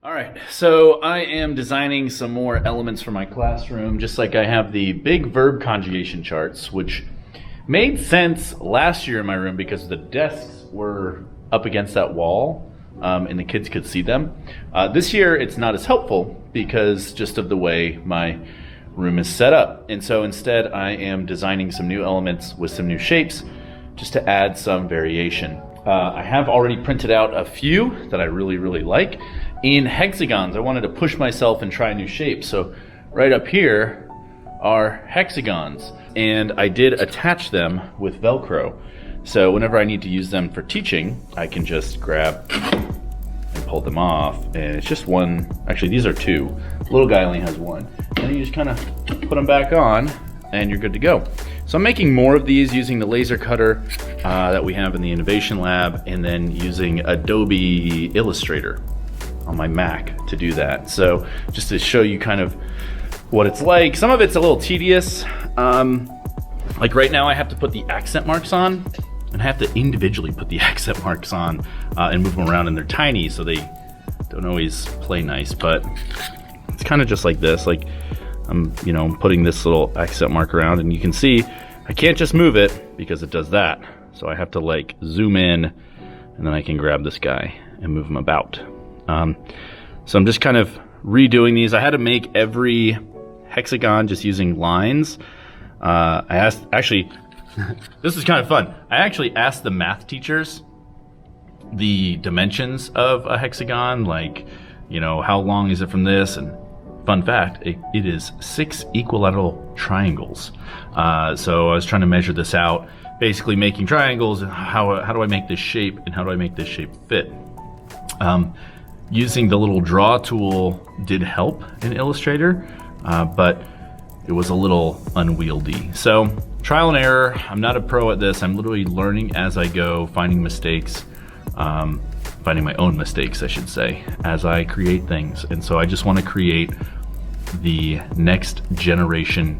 All right, so I am designing some more elements for my classroom, just like I have the big verb conjugation charts, which made sense last year in my room because the desks were up against that wall and the kids could see them. This year it's not as helpful because just of the way my room is set up. And so instead I am designing some new elements with some new shapes just to add some variation. I have already printed out a few that I really like. In hexagons, I wanted to push myself and try new shapes. So right up here are hexagons, and I did attach them with Velcro. So whenever I need to use them for teaching, I can just grab and pull them off. And it's just one, actually these are two. The little guy only has one. And then you just kind of put them back on and you're good to go. So I'm making more of these using the laser cutter that we have in the Innovation Lab, and then using Adobe Illustrator on my Mac to do that. So just to show you kind of what it's like. Some of it's a little tedious. Like right now I have to put the accent marks on, and I have to individually put the accent marks on and move them around, and they're tiny so they don't always play nice, but it's kind of just like this. Like I'm putting this little accent mark around, and you can see I can't just move it because it does that. So I have to like zoom in, and then I can grab this guy and move him about. So I'm just kind of redoing these. I had to make every hexagon just using lines. I asked, actually, this is kind of fun. I actually asked the math teachers the dimensions of a hexagon, like, how long is it from this? And fun fact, it is 6 equilateral triangles. So I was trying to measure this out, basically making triangles, and how do I make this shape, and how do I make this shape fit? Using the little draw tool did help in Illustrator, but it was a little unwieldy. So trial and error. I'm not a pro at this. I'm literally learning as I go, finding mistakes, finding my own mistakes, I should say, as I create things. And so I just want to create the next generation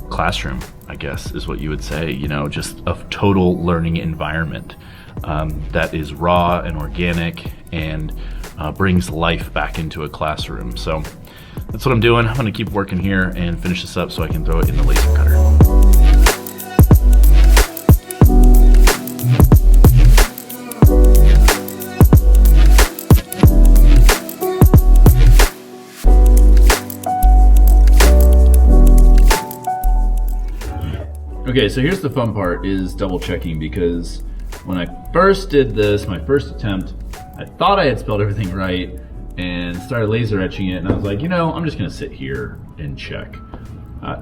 classroom, I guess is what you would say, just a total learning environment that is raw and organic and brings life back into a classroom. So that's what I'm doing. I'm gonna keep working here and finish this up so I can throw it in the laser cutter. Okay, so here's the fun part, is double checking, because when I first did this, my first attempt, I thought I had spelled everything right and started laser etching it, and I was like, I'm just gonna sit here and check.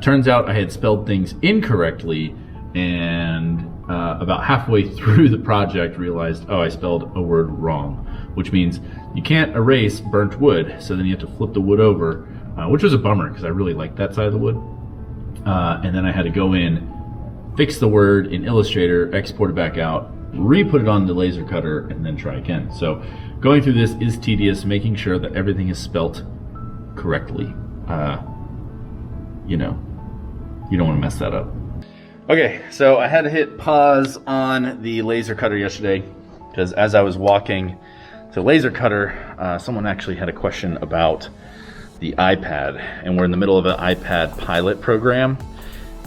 Turns out I had spelled things incorrectly, and about halfway through the project realized, I spelled a word wrong, which means you can't erase burnt wood, so then you have to flip the wood over, which was a bummer because I really liked that side of the wood. And then I had to go in, fix the word in Illustrator, export it back out, re-put it on the laser cutter, and then try again. So going through this is tedious, making sure that everything is spelt correctly. You don't want to mess that up. Okay, so I had to hit pause on the laser cutter yesterday because as I was walking to the laser cutter, someone actually had a question about the iPad, and we're in the middle of an iPad pilot program.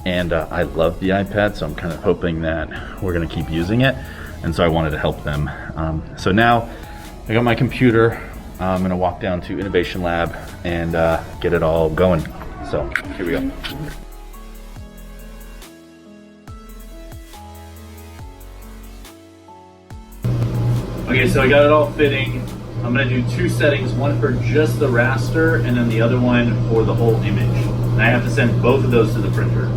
And I love the iPad, so I'm kind of hoping that we're going to keep using it. And so I wanted to help them. So now I got my computer. I'm going to walk down to Innovation Lab and get it all going. So here we go. Okay, so I got it all fitting. I'm going to do 2 settings, one for just the raster and then the other one for the whole image. And I have to send both of those to the printer.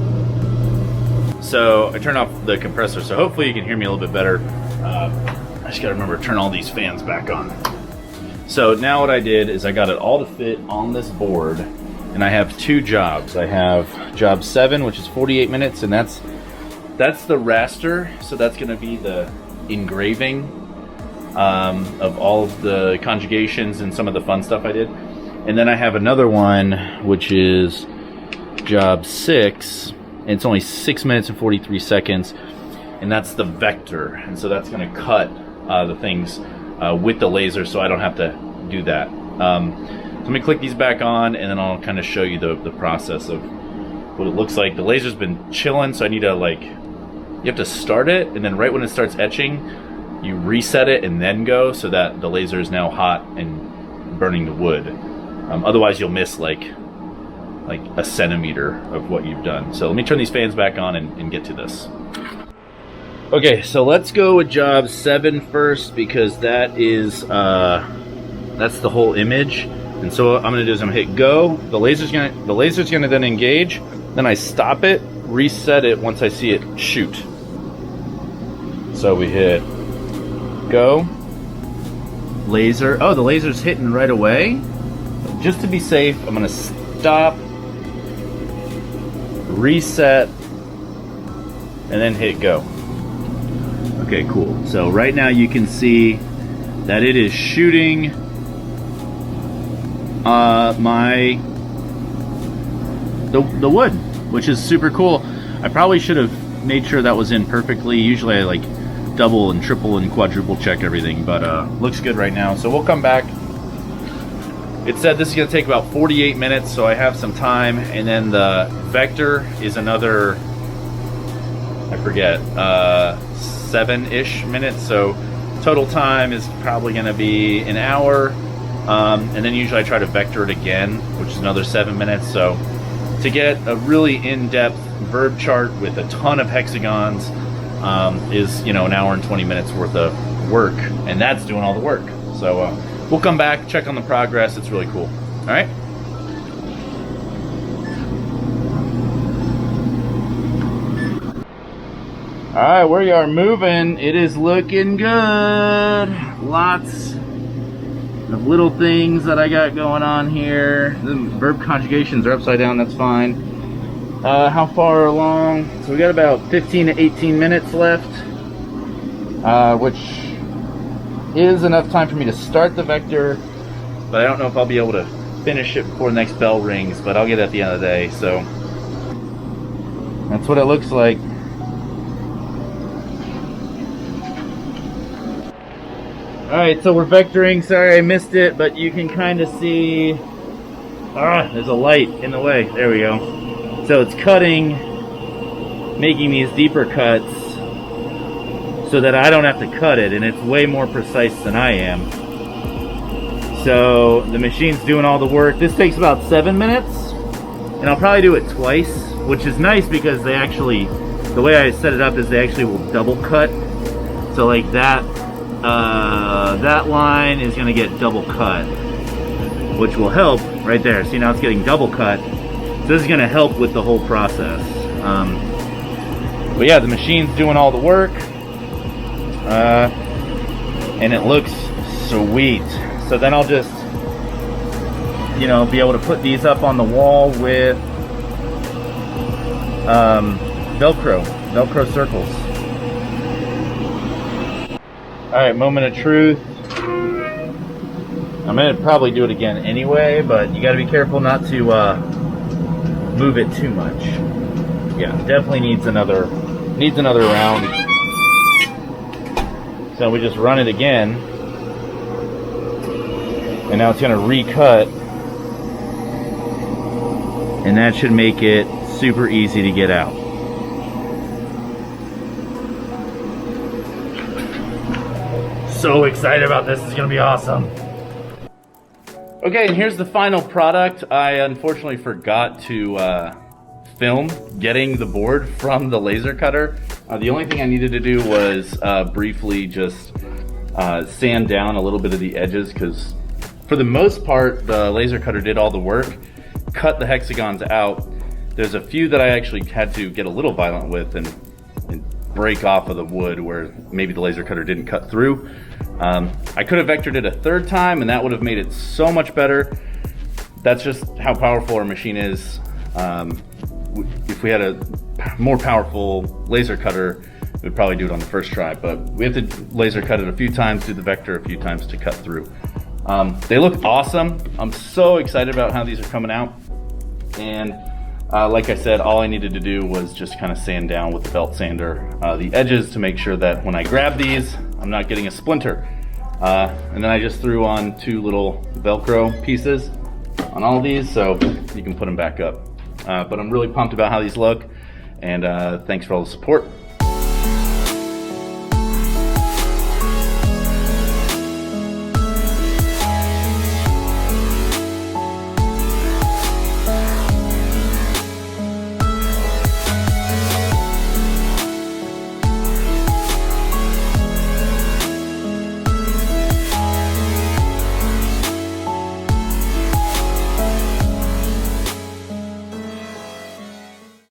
So I turned off the compressor, so hopefully you can hear me a little bit better. I just gotta remember to turn all these fans back on. So now what I did is I got it all to fit on this board, and I have 2 jobs. I have job 7, which is 48 minutes, and that's the raster, so that's gonna be the engraving of all of the conjugations and some of the fun stuff I did. And then I have another one, which is job 6, and it's only 6 minutes and 43 seconds, and that's the vector. And so that's going to cut the things with the laser, so I don't have to do that. So let me click these back on, and then I'll kind of show you the process of what it looks like. The laser's been chilling, so I need to you have to start it, and then right when it starts etching, you reset it and then go, so that the laser is now hot and burning the wood. Otherwise you'll miss like a centimeter of what you've done. So let me turn these fans back on and get to this. Okay, so let's go with job 7 first, because that is that's the whole image. And so what I'm gonna do is I'm gonna hit go. The laser's gonna then engage. Then I stop it, reset it once I see it shoot. So we hit go. Laser. Oh, the laser's hitting right away. Just to be safe, I'm gonna stop, reset, and then hit go. Okay, cool. So right now you can see that it is shooting the wood, which is super cool. I probably should have made sure that was in perfectly. Usually I double and triple and quadruple check everything, but looks good right now. So we'll come back. It said this is going to take about 48 minutes, so I have some time, and then the vector is another, I forget, 7-ish minutes, so total time is probably going to be an hour, and then usually I try to vector it again, which is another 7 minutes. So to get a really in-depth verb chart with a ton of hexagons is, an hour and 20 minutes worth of work, and that's doing all the work. So we'll come back, check on the progress. It's really cool. All right. All right, we are moving. It is looking good. Lots of little things that I got going on here. The verb conjugations are upside down. That's fine. How far along? So we got about 15 to 18 minutes left, which is enough time for me to start the vector, but I don't know if I'll be able to finish it before the next bell rings, but I'll get it at the end of the day. So that's what it looks like. Alright, so we're vectoring. Sorry I missed it, but you can kind of see there's a light in the way. There we go. So it's cutting, making these deeper cuts so that I don't have to cut it, and it's way more precise than I am. So the machine's doing all the work. This takes about 7 minutes, and I'll probably do it twice, which is nice because they actually, the way I set it up is they actually will double cut. So like that line is going to get double cut, which will help right there. See, now it's getting double cut. So this is going to help with the whole process. But yeah, the machine's doing all the work. And it looks sweet. So then I'll just, be able to put these up on the wall with Velcro circles. All right, moment of truth. I'm gonna probably do it again anyway, but you got to be careful not to move it too much. Yeah, definitely needs another round. So we just run it again, and now it's going to recut, and that should make it super easy to get out. So excited about this. It's going to be awesome. Okay, and here's the final product. I unfortunately forgot to film getting the board from the laser cutter. The only thing I needed to do was briefly just sand down a little bit of the edges, because for the most part the laser cutter did all the work, cut the hexagons out. There's a few that I actually had to get a little violent with and break off of the wood where maybe the laser cutter didn't cut through. I could have vectored it a third time, and that would have made it so much better. That's just how powerful our machine is. If we had a more powerful laser cutter, we'd probably do it on the first try, but we have to laser cut it a few times, do the vector a few times to cut through. They look awesome. I'm so excited about how these are coming out. And like I said, all I needed to do was just kind of sand down with the belt sander the edges to make sure that when I grab these, I'm not getting a splinter. And then I just threw on 2 little Velcro pieces on all these, so you can put them back up. But I'm really pumped about how these look, and thanks for all the support.